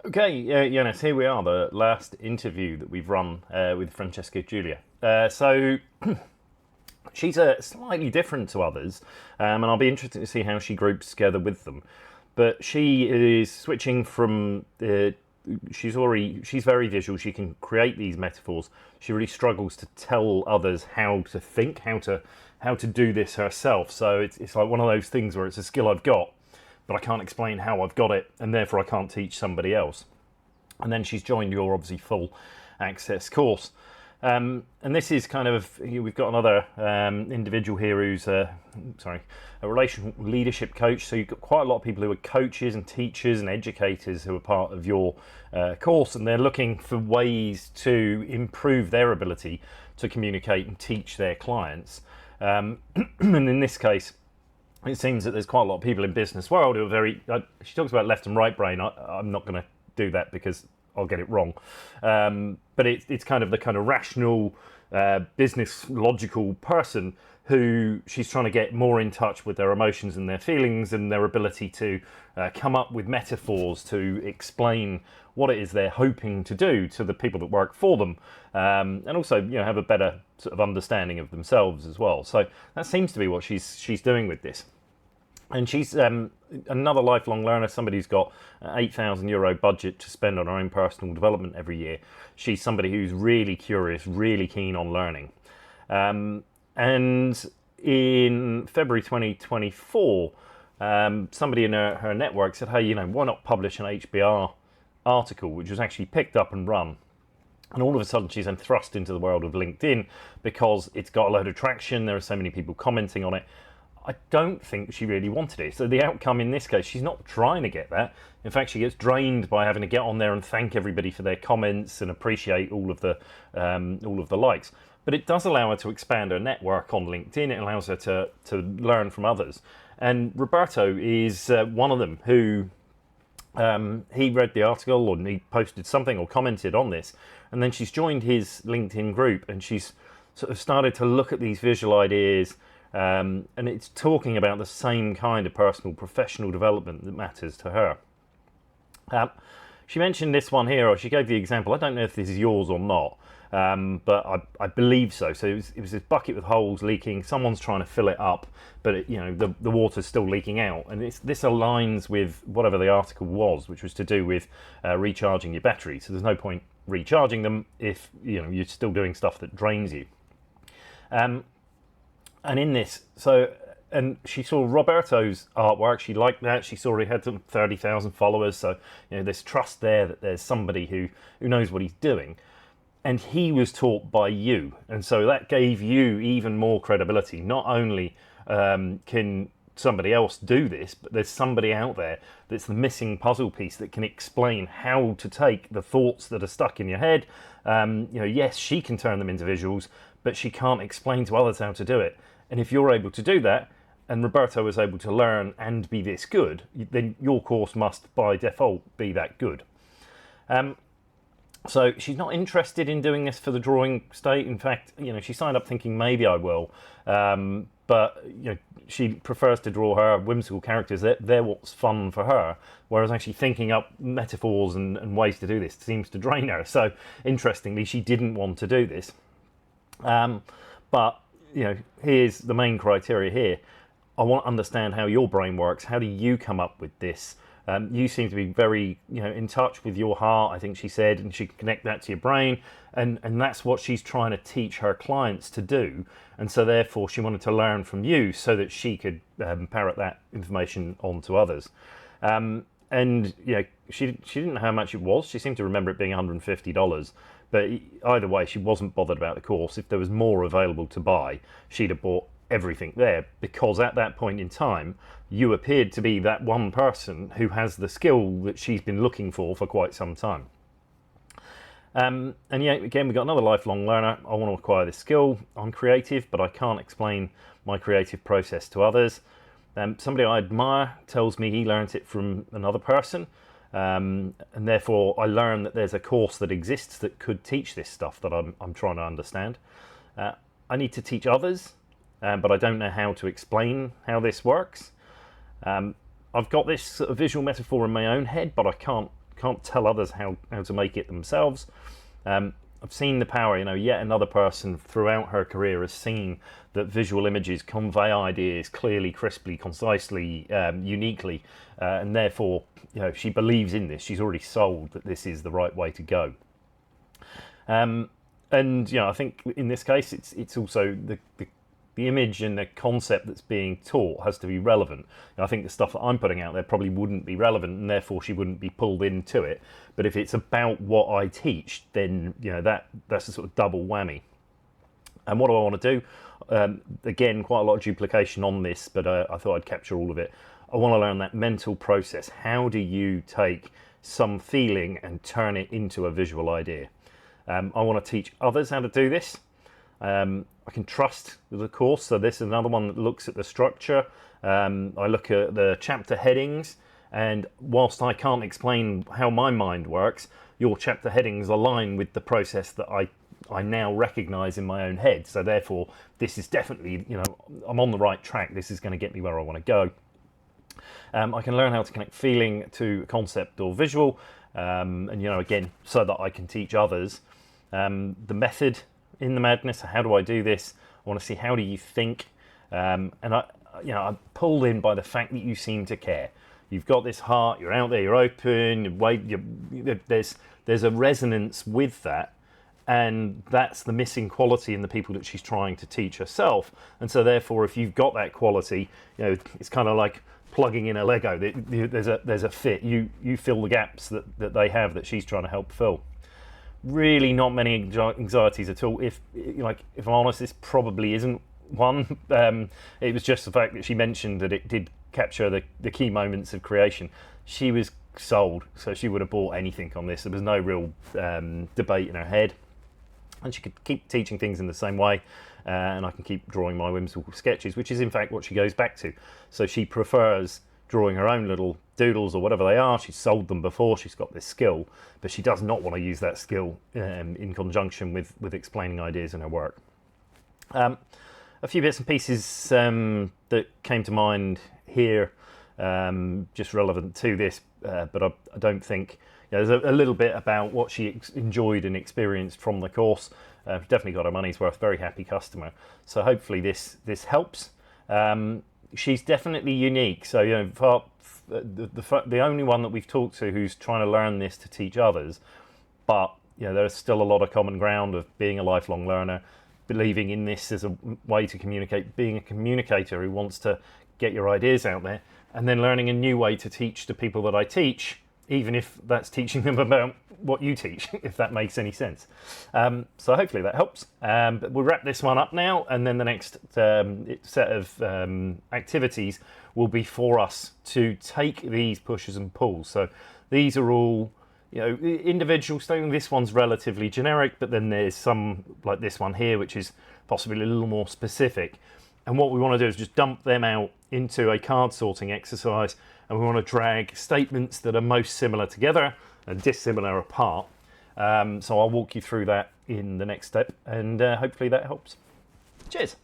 Okay, Jonas, here we are, the last interview that we've run with Francesca Guilia. So she's slightly different to others, and I'll be interested to see how she groups together with them. But she is switching from she's very visual. She can create these metaphors. She really struggles to tell others how to think, how to do this herself. So it's like one of those things where it's a skill I've got, but I can't explain how I've got it, and therefore I can't teach somebody else. And then she's joined your obviously full access course. And this is kind of, we've got another individual here who's a relational leadership coach. So you've got quite a lot of people who are coaches and teachers and educators who are part of your course, and they're looking for ways to improve their ability to communicate and teach their clients. And in this case, it seems that there's quite a lot of people in business world who are very, she talks about left and right brain. I'm not going to do that because I'll get it wrong. But it's kind of the kind of rational, business logical person who she's trying to get more in touch with their emotions and their feelings and their ability to come up with metaphors to explain what it is they're hoping to do to the people that work for them, and also have a better sort of understanding of themselves as well. So that seems to be what she's doing with this. And she's another lifelong learner, somebody who's got €8,000 budget to spend on her own personal development every year. She's somebody who's really curious, really keen on learning. And in February 2024, somebody in her network said, hey, why not publish an HBR article, which was actually picked up and run. And all of a sudden, she's then thrust into the world of LinkedIn because it's got a load of traction. There are so many people commenting on it. I don't think she really wanted it. So the outcome in this case, she's not trying to get that. In fact, she gets drained by having to get on there and thank everybody for their comments and appreciate all of the likes. But it does allow her to expand her network on LinkedIn. It allows her to learn from others. And Roberto is one of them who he read the article, or he posted something or commented on this, and then she's joined his LinkedIn group and she's sort of started to look at these visual ideas. And it's talking about the same kind of personal, professional development that matters to her. She mentioned this one here, or she gave the example. I don't know if this is yours or not, but I believe so. So it was this bucket with holes leaking. Someone's trying to fill it up, but the water's still leaking out. And this aligns with whatever the article was, which was to do with recharging your battery. So there's no point recharging them if you're still doing stuff that drains you. And in this, and she saw Roberto's artwork. She liked that. She saw he had some 30,000 followers. So, there's trust there that there's somebody who knows what he's doing. And he was taught by you. And so that gave you even more credibility. Not only can somebody else do this, but there's somebody out there that's the missing puzzle piece that can explain how to take the thoughts that are stuck in your head. Yes, she can turn them into visuals, but she can't explain to others how to do it. And if you're able to do that, and Roberto was able to learn and be this good, then your course must, by default, be that good. So she's not interested in doing this for the drawing state. In fact, she signed up thinking maybe I will, but she prefers to draw her whimsical characters. They're what's fun for her, whereas actually thinking up metaphors and ways to do this seems to drain her. So interestingly, she didn't want to do this, but here's the main criteria here. I want to understand how your brain works. How do you come up with this? You seem to be very, in touch with your heart, I think she said, and she can connect that to your brain. And that's what she's trying to teach her clients to do. And so therefore she wanted to learn from you so that she could parrot that information on to others. And she didn't know how much it was. She seemed to remember it being $150. But either way, she wasn't bothered about the course. If there was more available to buy, she'd have bought everything there, because at that point in time, you appeared to be that one person who has the skill that she's been looking for quite some time. And again, we've got another lifelong learner. I want to acquire this skill. I'm creative, but I can't explain my creative process to others. Somebody I admire tells me he learnt it from another person. And therefore I learn that there's a course that exists that could teach this stuff that I'm trying to understand. I need to teach others, but I don't know how to explain how this works. I've got this sort of visual metaphor in my own head, but I can't can't tell others how to make it themselves. I've seen the power, yet another person throughout her career has seen that visual images convey ideas clearly, crisply, concisely, uniquely, and therefore, she believes in this. She's already sold that this is the right way to go. And I think in this case, it's also the image and the concept that's being taught has to be relevant. And I think the stuff that I'm putting out there probably wouldn't be relevant, and therefore she wouldn't be pulled into it. But if it's about what I teach, then that's a sort of double whammy. And what do I want to do? Again, quite a lot of duplication on this, but I thought I'd capture all of it. I want to learn that mental process. How do you take some feeling and turn it into a visual idea? I want to teach others how to do this. I can trust the course, so this is another one that looks at the structure. I look at the chapter headings, and whilst I can't explain how my mind works, your chapter headings align with the process that I now recognise in my own head. So therefore, this is definitely, I'm on the right track. This is going to get me where I want to go. I can learn how to connect feeling to concept or visual, and again, so that I can teach others. The method in the madness, how do I do this? I want to see, how do you think? And I'm pulled in by the fact that you seem to care. You've got this heart, you're out there, you're open, there's a resonance with that, and that's the missing quality in the people that she's trying to teach herself. And so therefore, if you've got that quality, it's kind of like plugging in a Lego. There's a fit. You fill the gaps that they have that she's trying to help fill. Really not many anxieties at all. If I'm honest, this probably isn't one. It was just the fact that she mentioned that it did capture the key moments of creation. She was sold, so she would have bought anything on this. There was no real debate in her head, and she could keep teaching things in the same way, and I can keep drawing my whimsical sketches, which is in fact what she goes back to. So she prefers drawing her own little doodles or whatever they are. She's sold them before, she's got this skill, but she does not want to use that skill in conjunction with explaining ideas in her work. A few bits and pieces that came to mind here, just relevant to this, but I don't think, there's a little bit about what she enjoyed and experienced from the course. Definitely got her money's worth, very happy customer. So hopefully this helps. She's definitely unique. So the only one that we've talked to who's trying to learn this to teach others, but there's still a lot of common ground of being a lifelong learner, believing in this as a way to communicate, being a communicator who wants to get your ideas out there, and then learning a new way to teach the people that I teach, even if that's teaching them about what you teach, if that makes any sense. So hopefully that helps. But we'll wrap this one up now, and then the next set of activities will be for us to take these pushes and pulls. So these are all individual stuff. This one's relatively generic, but then there's some like this one here, which is possibly a little more specific. And what we want to do is just dump them out into a card sorting exercise, and we want to drag statements that are most similar together and dissimilar apart. So I'll walk you through that in the next step, and hopefully that helps. Cheers.